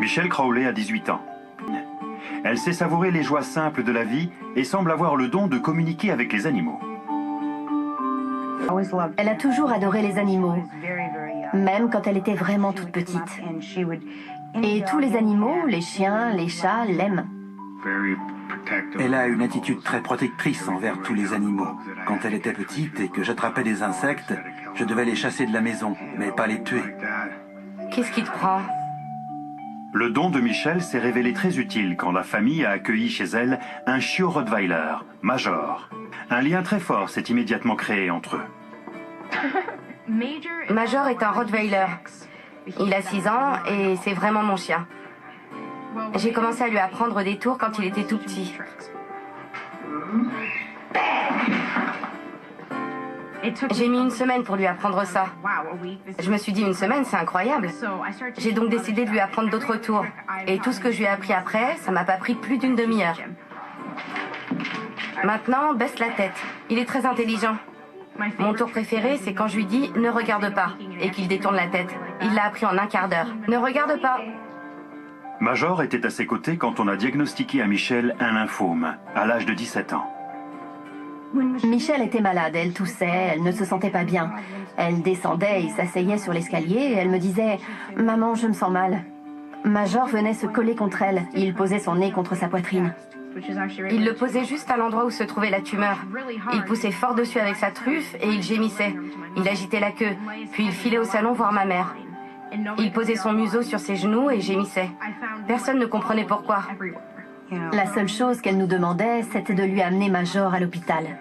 Michelle Crowley a 18 ans. Elle sait savourer les joies simples de la vie et semble avoir le don de communiquer avec les animaux. Elle a toujours adoré les animaux, même quand elle était vraiment toute petite. Et tous les animaux, les chiens, les chats, l'aiment. Elle a une attitude très protectrice envers tous les animaux. Quand elle était petite et que j'attrapais des insectes, je devais les chasser de la maison, mais pas les tuer. Qu'est-ce qui te prend? Le don de Michelle s'est révélé très utile quand la famille a accueilli chez elle un chiot Rottweiler, Major. Un lien très fort s'est immédiatement créé entre eux. Major est un Rottweiler. Il a 6 ans et c'est vraiment mon chien. J'ai commencé à lui apprendre des tours quand il était tout petit. J'ai mis 1 semaine pour lui apprendre ça. Je me suis dit 1 semaine, c'est incroyable. J'ai donc décidé de lui apprendre d'autres tours. Et tout ce que je lui ai appris après, ça m'a pas pris plus d'1 demi-heure. Maintenant, baisse la tête. Il est très intelligent. Mon tour préféré, c'est quand je lui dis « ne regarde pas » et qu'il détourne la tête. Il l'a appris en 1/4 d'heure. Ne regarde pas. Major était à ses côtés quand on a diagnostiqué à Michelle un lymphome, à l'âge de 17 ans. Michelle était malade, elle toussait, elle ne se sentait pas bien. Elle descendait et s'asseyait sur l'escalier et elle me disait « Maman, je me sens mal ». Major venait se coller contre elle, il posait son nez contre sa poitrine. Il le posait juste à l'endroit où se trouvait la tumeur. Il poussait fort dessus avec sa truffe et il gémissait. Il agitait la queue, puis il filait au salon voir ma mère. Il posait son museau sur ses genoux et gémissait. Personne ne comprenait pourquoi. La seule chose qu'elle nous demandait, c'était de lui amener Major à l'hôpital.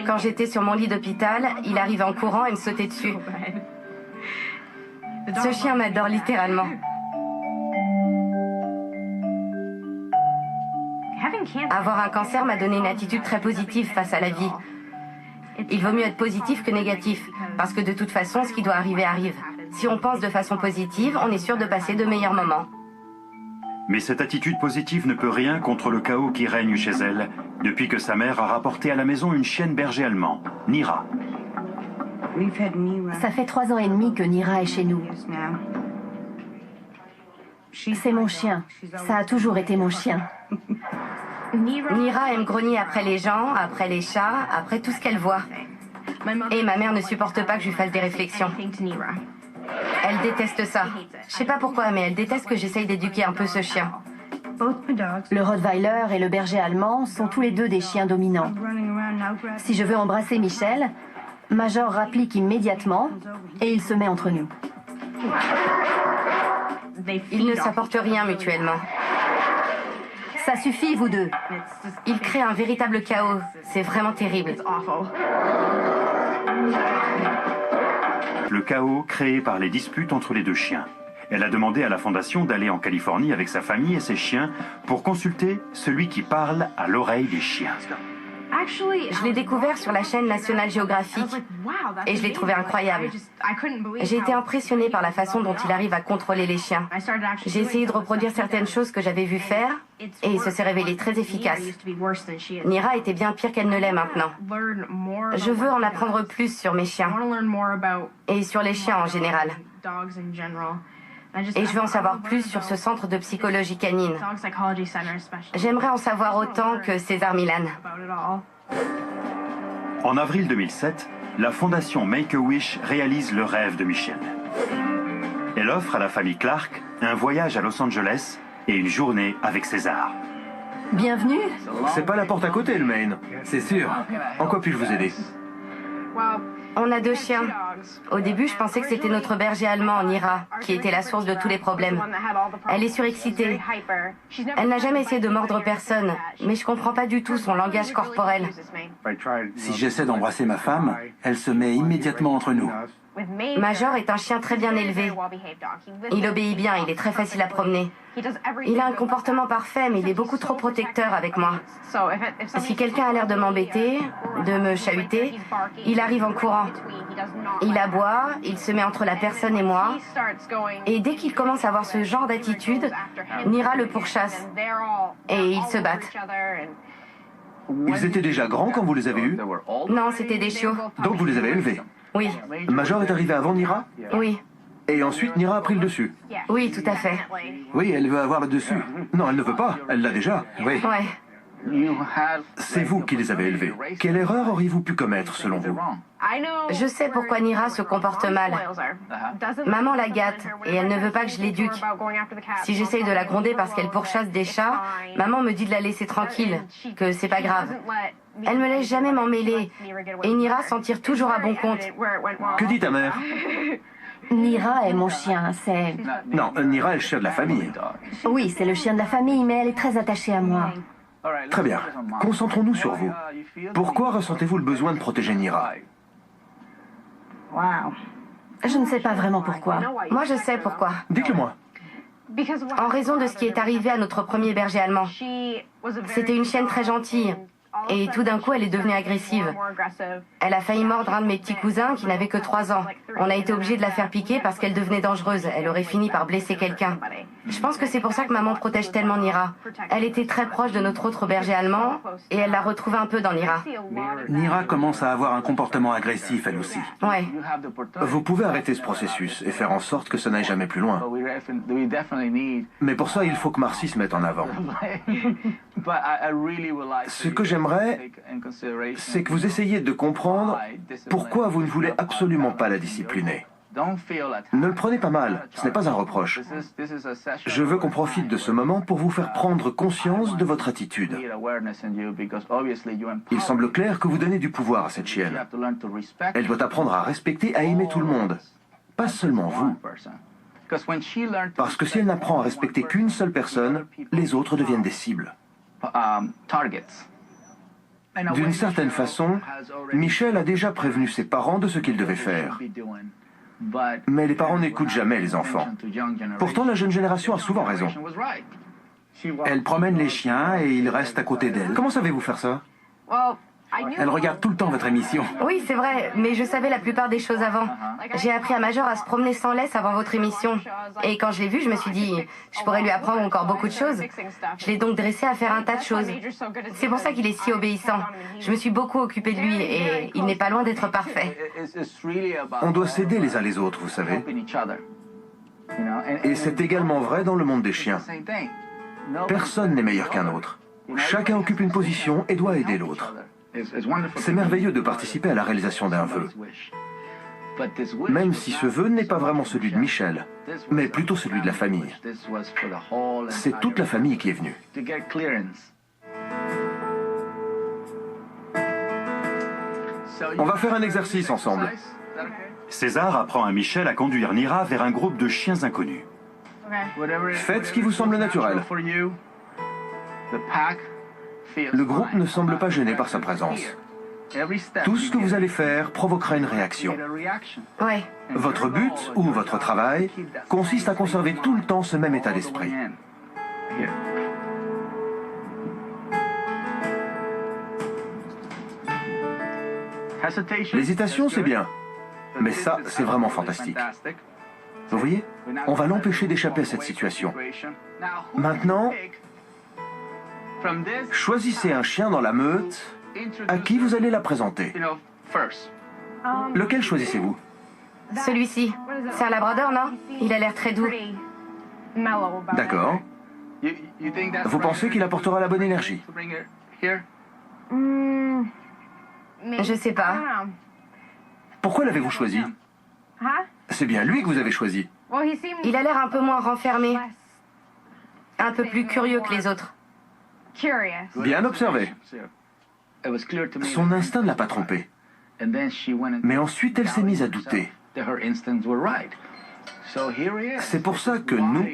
Quand j'étais sur mon lit d'hôpital, il arrivait en courant et me sautait dessus. Ce chien m'adore littéralement. Avoir un cancer m'a donné une attitude très positive face à la vie. Il vaut mieux être positif que négatif, parce que de toute façon, ce qui doit arriver arrive. Si on pense de façon positive, on est sûr de passer de meilleurs moments. Mais cette attitude positive ne peut rien contre le chaos qui règne chez elle depuis que sa mère a rapporté à la maison une chienne berger allemand, Nira. Ça fait 3 ans et demi que Nira est chez nous. C'est mon chien. Ça a toujours été mon chien. Nira aime grogner après les gens, après les chats, après tout ce qu'elle voit. Et ma mère ne supporte pas que je lui fasse des réflexions. Elle déteste ça. Je sais pas pourquoi, mais elle déteste que j'essaye d'éduquer un peu ce chien. Le Rottweiler et le berger allemand sont tous les deux des chiens dominants. Si je veux embrasser Michelle, Major rapplique immédiatement et il se met entre nous. Ils ne s'apportent rien mutuellement. Ça suffit, vous deux. Ils créent un véritable chaos. C'est vraiment terrible. Le chaos créé par les disputes entre les deux chiens. Elle a demandé à la fondation d'aller en Californie avec sa famille et ses chiens pour consulter celui qui parle à l'oreille des chiens. Je l'ai découvert sur la chaîne National Geographic et je l'ai trouvé incroyable. J'ai été impressionnée par la façon dont il arrive à contrôler les chiens. J'ai essayé de reproduire certaines choses que j'avais vu faire et ce s'est révélé très efficace. Nira était bien pire qu'elle ne l'est maintenant. Je veux en apprendre plus sur mes chiens et sur les chiens en général. Et je veux en savoir plus sur ce centre de psychologie canine. J'aimerais en savoir autant que César Millan. En avril 2007, la fondation Make-A-Wish réalise le rêve de Michelle. Elle offre à la famille Clark un voyage à Los Angeles et une journée avec César. Bienvenue. C'est pas la porte à côté, le Maine. C'est sûr. En quoi puis-je vous aider? On a 2 chiens. Au début, je pensais que c'était notre berger allemand, Nira, qui était la source de tous les problèmes. Elle est surexcitée. Elle n'a jamais essayé de mordre personne, mais je comprends pas du tout son langage corporel. Si j'essaie d'embrasser ma femme, elle se met immédiatement entre nous. Major est un chien très bien élevé. Il obéit bien, il est très facile à promener. Il a un comportement parfait, mais il est beaucoup trop protecteur avec moi. Si quelqu'un a l'air de m'embêter, de me chahuter, il arrive en courant. Il aboie, il se met entre la personne et moi. Et dès qu'il commence à avoir ce genre d'attitude, Nira le pourchasse. Et ils se battent. Ils étaient déjà grands quand vous les avez eus? Non, c'était des chiots. Donc vous les avez élevés? Oui, Major est arrivé avant Nira? oui. Et ensuite, Nira a pris le dessus. Oui, tout à fait. Oui, elle veut avoir le dessus. Non, elle ne veut pas. Elle l'a déjà. Oui. Ouais. C'est vous qui les avez élevés. Quelle erreur auriez-vous pu commettre, selon vous? Je sais pourquoi Nira se comporte mal. Maman la gâte et elle ne veut pas que je l'éduque. Si j'essaye de la gronder parce qu'elle pourchasse des chats, maman me dit de la laisser tranquille, que c'est pas grave. Elle me laisse jamais m'en mêler et Nira s'en tire toujours à bon compte. Que dit ta mère? Nira est mon chien, c'est... Non, Nira est le chien de la famille. Oui, c'est le chien de la famille, mais elle est très attachée à moi. Très bien. Concentrons-nous sur vous. Pourquoi ressentez-vous le besoin de protéger Nira? Je ne sais pas vraiment pourquoi. Moi je sais pourquoi. Dites-le-moi. En raison de ce qui est arrivé à notre premier berger allemand. C'était une chienne très gentille. Et tout d'un coup, elle est devenue agressive. Elle a failli mordre un de mes petits cousins qui n'avait que 3 ans. On a été obligé de la faire piquer parce qu'elle devenait dangereuse. Elle aurait fini par blesser quelqu'un. Je pense que c'est pour ça que maman protège tellement Nira. Elle était très proche de notre autre berger allemand et elle l'a retrouvée un peu dans Nira. Nira commence à avoir un comportement agressif, elle aussi. Ouais. Vous pouvez arrêter ce processus et faire en sorte que ça n'aille jamais plus loin. Mais pour ça, il faut que Marcy se mette en avant. Ce que j'aimerais, c'est que vous essayiez de comprendre pourquoi vous ne voulez absolument pas la discipliner. Ne le prenez pas mal, ce n'est pas un reproche. Je veux qu'on profite de ce moment pour vous faire prendre conscience de votre attitude. Il semble clair que vous donnez du pouvoir à cette chienne. Elle doit apprendre à respecter, à aimer tout le monde, pas seulement vous. Parce que si elle n'apprend à respecter qu'une seule personne, les autres deviennent des cibles. D'une certaine façon, Michel a déjà prévenu ses parents de ce qu'ils devaient faire. Mais les parents n'écoutent jamais les enfants. Pourtant, la jeune génération a souvent raison. Elle promène les chiens et il reste à côté d'elle. Comment savez-vous faire ça? Elle regarde tout le temps votre émission. Oui, c'est vrai, mais je savais la plupart des choses avant. J'ai appris à Major à se promener sans laisse avant votre émission. Et quand je l'ai vu, je me suis dit, je pourrais lui apprendre encore beaucoup de choses. Je l'ai donc dressé à faire un tas de choses. C'est pour ça qu'il est si obéissant. Je me suis beaucoup occupée de lui et il n'est pas loin d'être parfait. On doit s'aider les uns les autres, vous savez. Et c'est également vrai dans le monde des chiens. Personne n'est meilleur qu'un autre. Chacun occupe une position et doit aider l'autre. C'est merveilleux de participer à la réalisation d'un vœu. Même si ce vœu n'est pas vraiment celui de Michel, mais plutôt celui de la famille. C'est toute la famille qui est venue. On va faire un exercice ensemble. César apprend à Michel à conduire Nira vers un groupe de chiens inconnus. Faites ce qui vous semble naturel. Le groupe ne semble pas gêné par sa présence. Tout ce que vous allez faire provoquera une réaction. Ouais. Votre but ou votre travail consiste à conserver tout le temps ce même état d'esprit. L'hésitation, c'est bien. Mais ça, c'est vraiment fantastique. Vous voyez? On va l'empêcher d'échapper à cette situation. Maintenant, choisissez un chien dans la meute à qui vous allez la présenter. Lequel choisissez-vous? Celui-ci. C'est un labrador, non? Il a l'air très doux. D'accord. Vous pensez qu'il apportera la bonne énergie? Je sais pas. Pourquoi l'avez-vous choisi? C'est bien lui que vous avez choisi. Il a l'air un peu moins renfermé. Un peu plus curieux que les autres. Bien observé. Son instinct ne l'a pas trompé. Mais ensuite, elle s'est mise à douter. C'est pour ça que nous,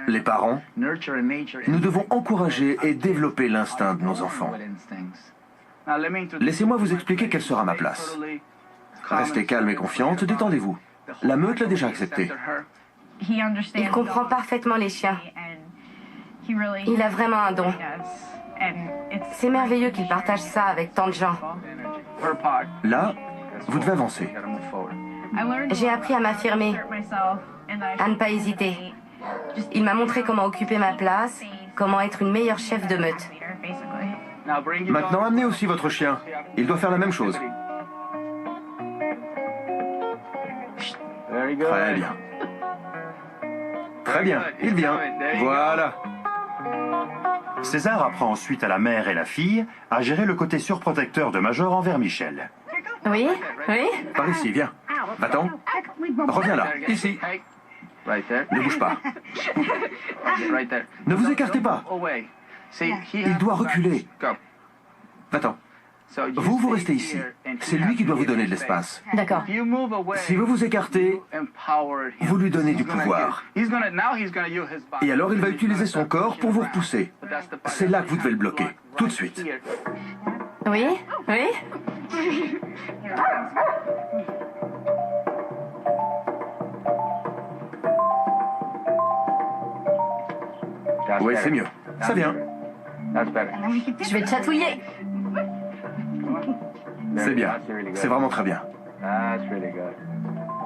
les parents, nous devons encourager et développer l'instinct de nos enfants. Laissez-moi vous expliquer quelle sera ma place. Restez calme et confiante, détendez-vous. La meute l'a déjà accepté. Il comprend parfaitement les chiens. Il a vraiment un don. C'est merveilleux qu'il partage ça avec tant de gens. Là, vous devez avancer. J'ai appris à m'affirmer, à ne pas hésiter. Il m'a montré comment occuper ma place, comment être une meilleure chef de meute. Maintenant, amenez aussi votre chien. Il doit faire la même chose. Très bien. Très bien, il vient. Voilà. César apprend ensuite à la mère et la fille à gérer le côté surprotecteur de Major envers Michel. Oui, oui. Par ici, viens. Va-t'en. Reviens là, ici. Ne bouge pas. Ne vous écartez pas. Il doit reculer. Va-t'en. Vous restez ici. C'est lui qui doit vous donner de l'espace. D'accord. Si vous vous écartez, vous lui donnez du pouvoir. Et alors il va utiliser son corps pour vous repousser. C'est là que vous devez le bloquer. Tout de suite. Oui, oui. Oui, c'est mieux. Ça vient. Je vais te chatouiller. C'est bien. C'est vraiment très bien.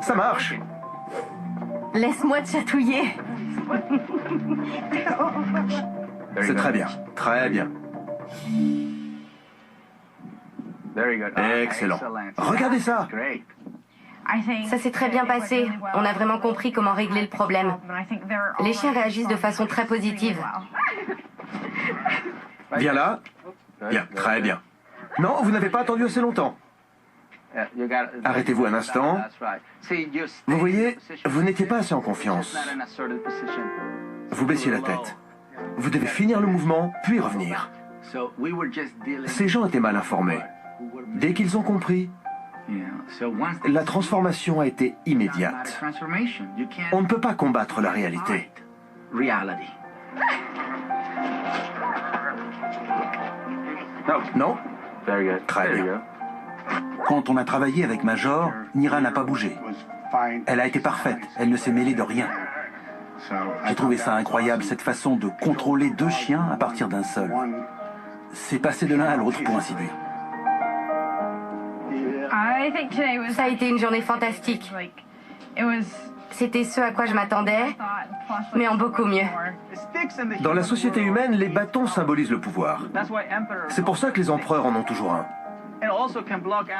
Ça marche. Laisse-moi te chatouiller. C'est très bien. Très bien. Excellent. Regardez ça. Ça s'est très bien passé. On a vraiment compris comment régler le problème. Les chiens réagissent de façon très positive. Viens là. Bien, très bien. Non, vous n'avez pas attendu assez longtemps. Arrêtez-vous un instant. Vous voyez, vous n'étiez pas assez en confiance. Vous baissiez la tête. Vous devez finir le mouvement, puis revenir. Ces gens étaient mal informés. Dès qu'ils ont compris, la transformation a été immédiate. On ne peut pas combattre la réalité. Non? Très bien. Quand on a travaillé avec Major, Nira n'a pas bougé. Elle a été parfaite, elle ne s'est mêlée de rien. J'ai trouvé ça incroyable, cette façon de contrôler deux chiens à partir d'un seul. C'est passé de l'un à l'autre, pour ainsi dire. Ça a été une journée fantastique. C'était ce à quoi je m'attendais, mais en beaucoup mieux. Dans la société humaine, les bâtons symbolisent le pouvoir. C'est pour ça que les empereurs en ont toujours un.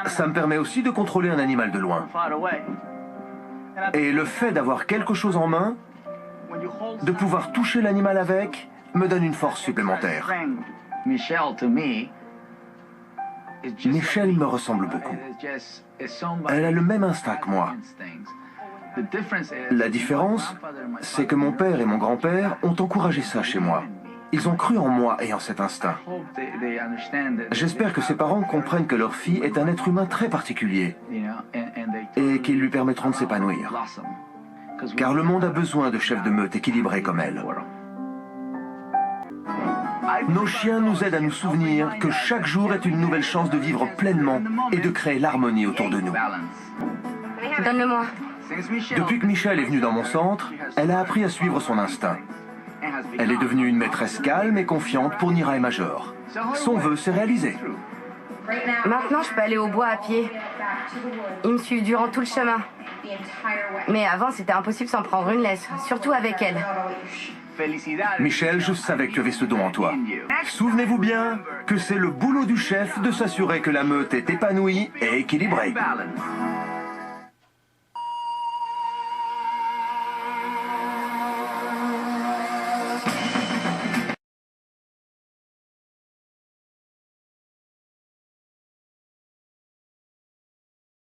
Ça me permet aussi de contrôler un animal de loin. Et le fait d'avoir quelque chose en main, de pouvoir toucher l'animal avec, me donne une force supplémentaire. Michel me ressemble beaucoup. Elle a le même instinct que moi. La différence, c'est que mon père et mon grand-père ont encouragé ça chez moi. Ils ont cru en moi et en cet instinct. J'espère que ses parents comprennent que leur fille est un être humain très particulier et qu'ils lui permettront de s'épanouir. Car le monde a besoin de chefs de meute équilibrés comme elle. Nos chiens nous aident à nous souvenir que chaque jour est une nouvelle chance de vivre pleinement et de créer l'harmonie autour de nous. Donne-le-moi. Depuis que Michel est venue dans mon centre, elle a appris à suivre son instinct. Elle est devenue une maîtresse calme et confiante pour Nira et Major. Son vœu s'est réalisé. Maintenant, je peux aller au bois à pied. Ils me suivent durant tout le chemin. Mais avant, c'était impossible sans prendre une laisse, surtout avec elle. Michel, je savais que tu avais ce don en toi. Souvenez-vous bien que c'est le boulot du chef de s'assurer que la meute est épanouie et équilibrée.